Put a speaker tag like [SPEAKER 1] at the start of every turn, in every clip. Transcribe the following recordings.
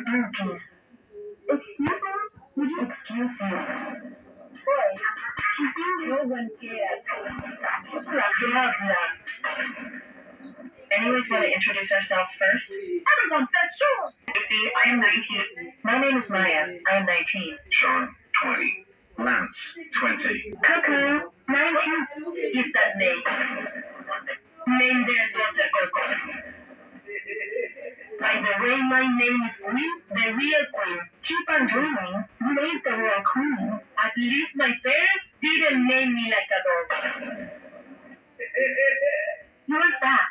[SPEAKER 1] please. Excuse me? Would you excuse me? Boy, she thinks no one cares.
[SPEAKER 2] Anyways, want to introduce ourselves first?
[SPEAKER 1] Everyone says sure.
[SPEAKER 2] Lucy, I am 19. My name is Maya. I am 19.
[SPEAKER 3] Sean, 20. Lance, 20.
[SPEAKER 1] Cuckoo, 19.
[SPEAKER 2] Give that name. Name their daughter Coco. By the way, my name is Queen, the real Queen.
[SPEAKER 1] Keep on dreaming. You made the real queen.
[SPEAKER 2] At least my parents didn't name me like a dog.
[SPEAKER 1] You're fat.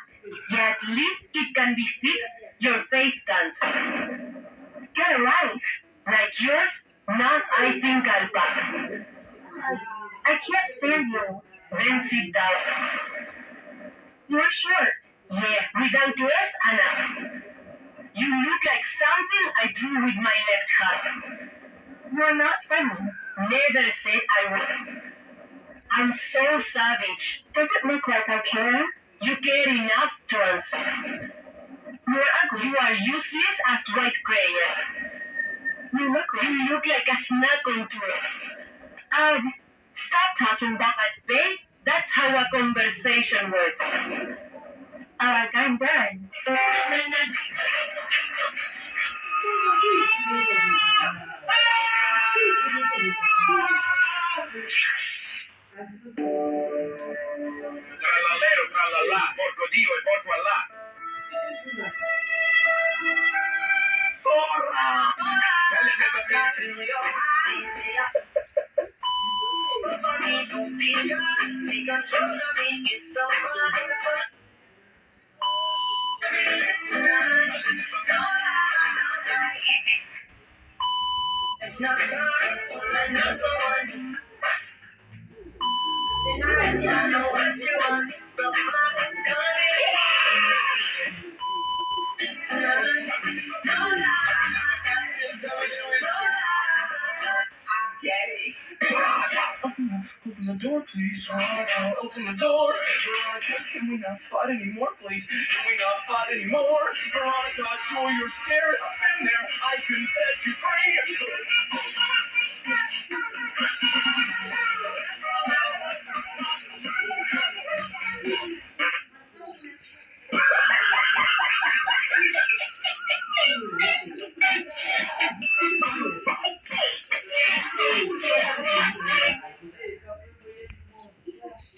[SPEAKER 2] Yeah, at least it can be fixed. Your face can't.
[SPEAKER 1] Get a life.
[SPEAKER 2] Like yours? Now I think I'll pass.
[SPEAKER 1] I can't stand you.
[SPEAKER 2] Then sit down.
[SPEAKER 1] You're short.
[SPEAKER 2] Yeah, without dress and a... You look like something I drew with my left hand.
[SPEAKER 1] You're not funny.
[SPEAKER 2] Never said I would. I'm so savage.
[SPEAKER 1] Does it look like I care?
[SPEAKER 2] You care enough to answer.
[SPEAKER 1] You're ugly.
[SPEAKER 2] You are useless as white prayer.
[SPEAKER 1] You
[SPEAKER 2] look like a snack on tray.
[SPEAKER 1] Stop talking back.
[SPEAKER 2] But babe, that's how a conversation works.
[SPEAKER 1] I'm done.
[SPEAKER 3] Tralalero, tralala, porco Dio e porco Allah. Zorra!
[SPEAKER 4] Open the door, please. Open the door. Veronica, can we not fight anymore, please? Can we not fight anymore? Veronica, sure you're scared. I've been there. I can set you free.